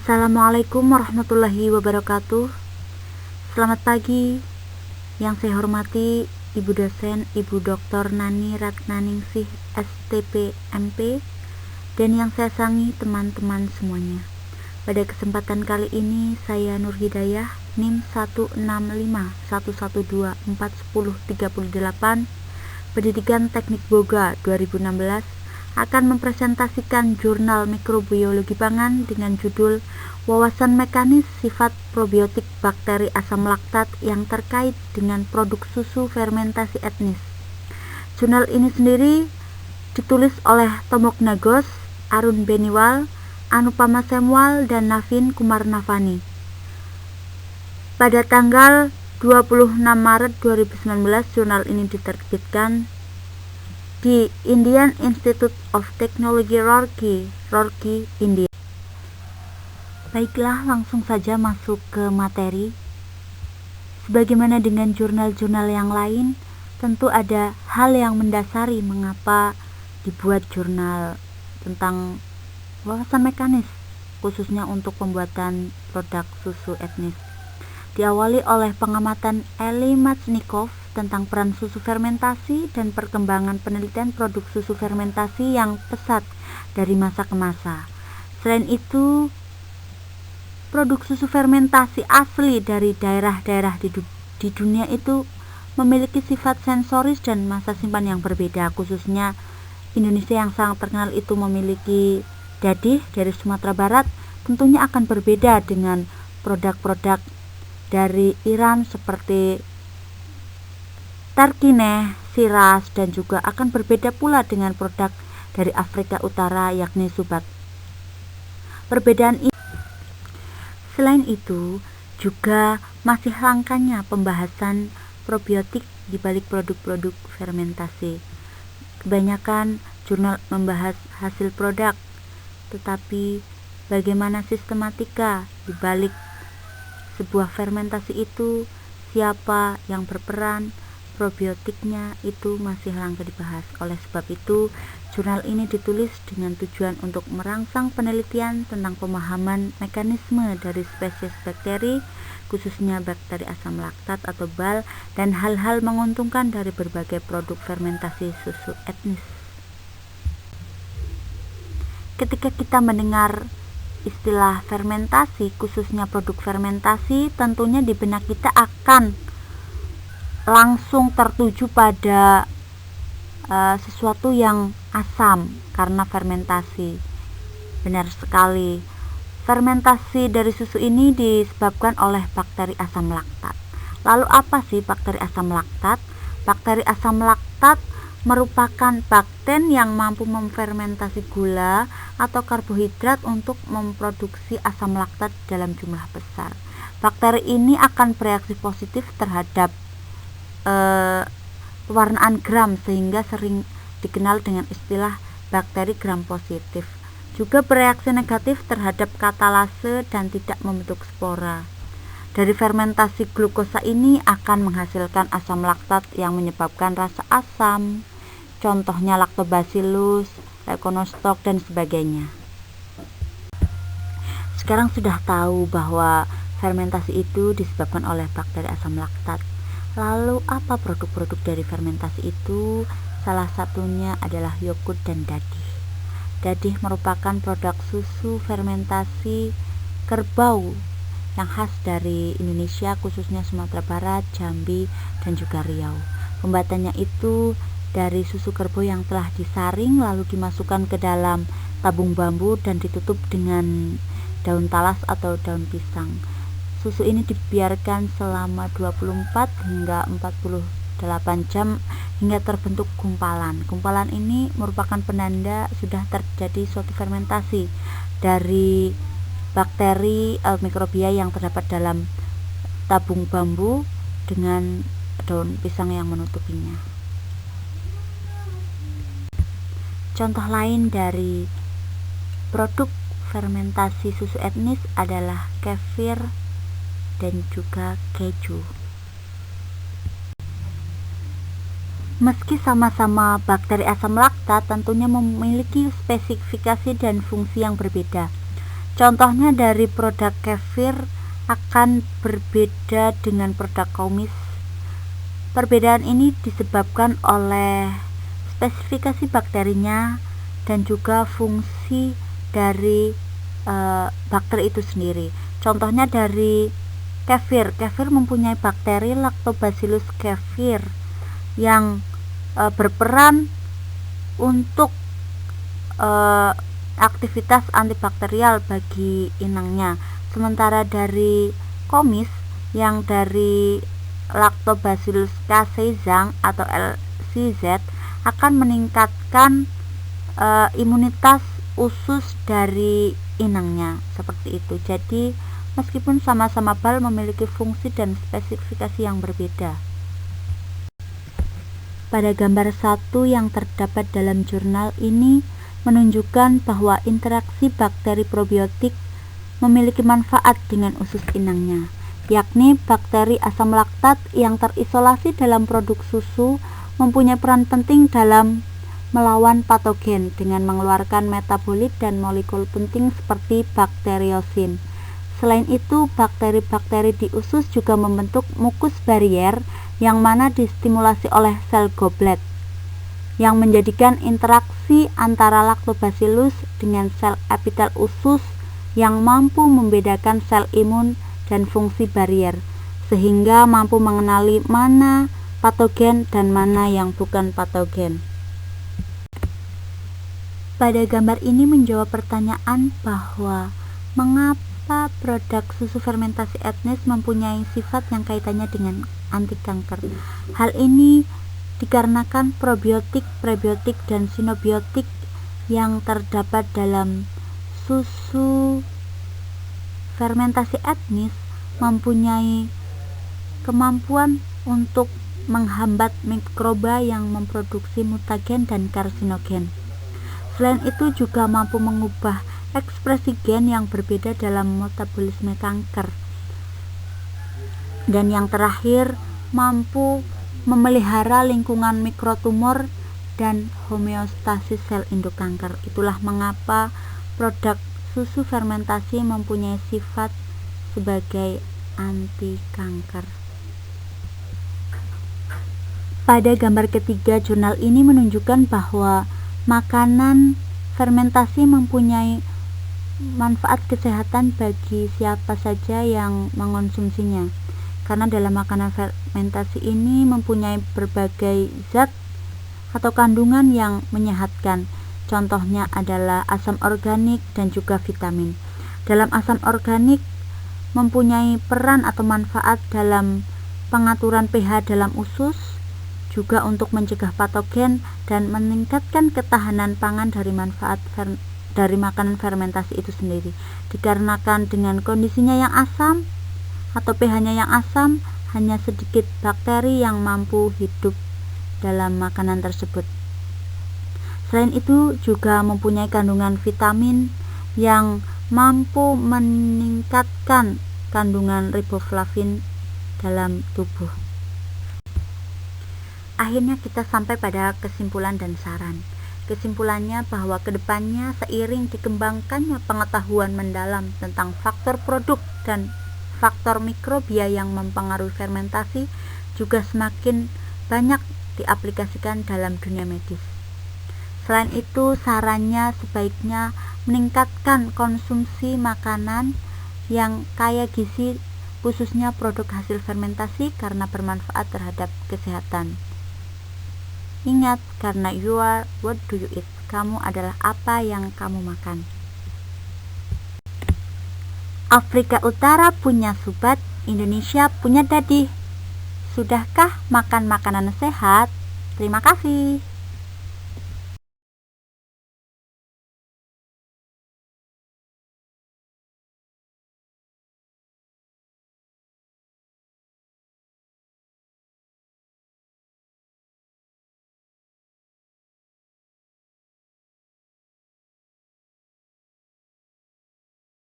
Assalamualaikum warahmatullahi wabarakatuh. Selamat pagi. Yang saya hormati Ibu dosen Ibu Dr. Nani Ratnaningsih STP MP, dan yang saya sayangi teman-teman semuanya. Pada kesempatan kali ini saya Nur Hidayah, NIM 16511241038, Pendidikan Teknik Boga 2016, akan mempresentasikan jurnal mikrobiologi pangan dengan judul Wawasan Mekanis Sifat Probiotik Bakteri Asam Laktat yang terkait dengan produk susu fermentasi etnis. Jurnal ini sendiri ditulis oleh Tomok Nagos, Arun Beniwal, Anupama Semwal, dan Navin Kumarnavani. Pada tanggal 26 Maret 2019, jurnal ini diterbitkan di Indian Institute of Technology Roorkee, India. Baiklah, langsung saja masuk ke materi. Sebagaimana dengan jurnal-jurnal yang lain, tentu ada hal yang mendasari mengapa dibuat jurnal tentang wawasan mekanis, khususnya untuk pembuatan produk susu etnis. Diawali oleh pengamatan Eli Machnikov tentang peran susu fermentasi dan perkembangan penelitian produk susu fermentasi yang pesat dari masa ke masa. Selain itu, produk susu fermentasi asli dari daerah-daerah di dunia itu memiliki sifat sensoris dan masa simpan yang berbeda. Khususnya Indonesia yang sangat terkenal itu memiliki dadih dari Sumatera Barat, tentunya akan berbeda dengan produk-produk dari Iran seperti Tarkineh, Shiraz, dan juga akan berbeda pula dengan produk dari Afrika Utara yakni Subat. Perbedaan ini selain itu juga masih langkanya pembahasan probiotik di balik produk-produk fermentasi. Kebanyakan jurnal membahas hasil produk, tetapi bagaimana sistematika di balik sebuah fermentasi itu, siapa yang berperan, probiotiknya itu masih langka dibahas. Oleh sebab itu, jurnal ini ditulis dengan tujuan untuk merangsang penelitian tentang pemahaman mekanisme dari spesies bakteri, khususnya bakteri asam laktat atau BAL, dan hal-hal menguntungkan dari berbagai produk fermentasi susu etnis. Ketika kita mendengar istilah fermentasi, khususnya produk fermentasi, tentunya di benak kita akan langsung tertuju pada sesuatu yang asam karena fermentasi. Benar sekali, fermentasi dari susu ini disebabkan oleh bakteri asam laktat. Lalu apa sih bakteri asam laktat? Bakteri asam laktat merupakan bakten yang mampu memfermentasi gula atau karbohidrat untuk memproduksi asam laktat dalam jumlah besar. Bakteri ini akan bereaksi positif terhadap pewarnaan gram, sehingga sering dikenal dengan istilah bakteri gram positif. Juga bereaksi negatif terhadap katalase dan tidak membentuk spora. Dari fermentasi glukosa ini akan menghasilkan asam laktat yang menyebabkan rasa asam, contohnya Lactobacillus, Leuconostoc, dan sebagainya. Sekarang sudah tahu bahwa fermentasi itu disebabkan oleh bakteri asam laktat. Lalu apa produk-produk dari fermentasi itu? Salah satunya adalah yogurt dan dadih. Dadih merupakan produk susu fermentasi kerbau yang khas dari Indonesia, khususnya Sumatera Barat, Jambi, dan juga Riau. Pembuatannya itu dari susu kerbau yang telah disaring lalu dimasukkan ke dalam tabung bambu dan ditutup dengan daun talas atau daun pisang. Susu ini dibiarkan selama 24 hingga 48 jam hingga terbentuk gumpalan. Gumpalan ini merupakan penanda sudah terjadi suatu fermentasi dari bakteri mikrobia yang terdapat dalam tabung bambu dengan daun pisang yang menutupinya. Contoh lain dari produk fermentasi susu etnis adalah kefir dan juga keju. Meski sama-sama bakteri asam laktat, tentunya memiliki spesifikasi dan fungsi yang berbeda. Contohnya dari produk kefir akan berbeda dengan produk kumis. Perbedaan ini disebabkan oleh spesifikasi bakterinya dan juga fungsi dari bakteri itu sendiri. Contohnya dari kefir mempunyai bakteri Lactobacillus kefir yang berperan untuk aktivitas antibakterial bagi inangnya. Sementara dari komis yang dari Lactobacillus casei-Zhang atau LCZ akan meningkatkan imunitas usus dari inangnya, seperti itu. Jadi meskipun sama-sama bal memiliki fungsi dan spesifikasi yang berbeda. Pada gambar 1 yang terdapat dalam jurnal ini menunjukkan bahwa interaksi bakteri probiotik memiliki manfaat dengan usus inangnya, yakni bakteri asam laktat yang terisolasi dalam produk susu mempunyai peran penting dalam melawan patogen dengan mengeluarkan metabolit dan molekul penting seperti bakteriosin. Selain itu, bakteri-bakteri di usus juga membentuk mukus barier yang mana distimulasi oleh sel goblet, yang menjadikan interaksi antara Lactobacillus dengan sel epitel usus yang mampu membedakan sel imun dan fungsi barier, sehingga mampu mengenali mana patogen dan mana yang bukan patogen. Pada gambar ini menjawab pertanyaan bahwa mengapa produk susu fermentasi etnis mempunyai sifat yang kaitannya dengan anti kanker. Hal ini dikarenakan probiotik, prebiotik, dan sinobiotik yang terdapat dalam susu fermentasi etnis mempunyai kemampuan untuk menghambat mikroba yang memproduksi mutagen dan karsinogen. Selain itu juga mampu mengubah ekspresi gen yang berbeda dalam metabolisme kanker. Dan yang terakhir, mampu memelihara lingkungan mikrotumor dan homeostasis sel induk kanker. Itulah mengapa produk susu fermentasi mempunyai sifat sebagai anti kanker. Pada gambar ketiga, jurnal ini menunjukkan bahwa makanan fermentasi mempunyai manfaat kesehatan bagi siapa saja yang mengonsumsinya, karena dalam makanan fermentasi ini mempunyai berbagai zat atau kandungan yang menyehatkan. Contohnya adalah asam organik dan juga vitamin. Dalam asam organik mempunyai peran atau manfaat dalam pengaturan pH dalam usus, juga untuk mencegah patogen dan meningkatkan ketahanan pangan dari manfaat dari makanan fermentasi itu sendiri. Dikarenakan dengan kondisinya yang asam atau pH-nya yang asam, hanya sedikit bakteri yang mampu hidup dalam makanan tersebut. Selain itu juga mempunyai kandungan vitamin yang mampu meningkatkan kandungan riboflavin dalam tubuh. Akhirnya kita sampai pada kesimpulan dan saran. Kesimpulannya bahwa kedepannya seiring dikembangkannya pengetahuan mendalam tentang faktor produk dan faktor mikrobia yang mempengaruhi fermentasi juga semakin banyak diaplikasikan dalam dunia medis. Selain itu, sarannya sebaiknya meningkatkan konsumsi makanan yang kaya gizi, khususnya produk hasil fermentasi karena bermanfaat terhadap kesehatan. Ingat, karena you are what do you eat. Kamu adalah apa yang kamu makan. Afrika Utara punya subat, Indonesia punya dadih. Sudahkah makan makanan sehat? Terima kasih.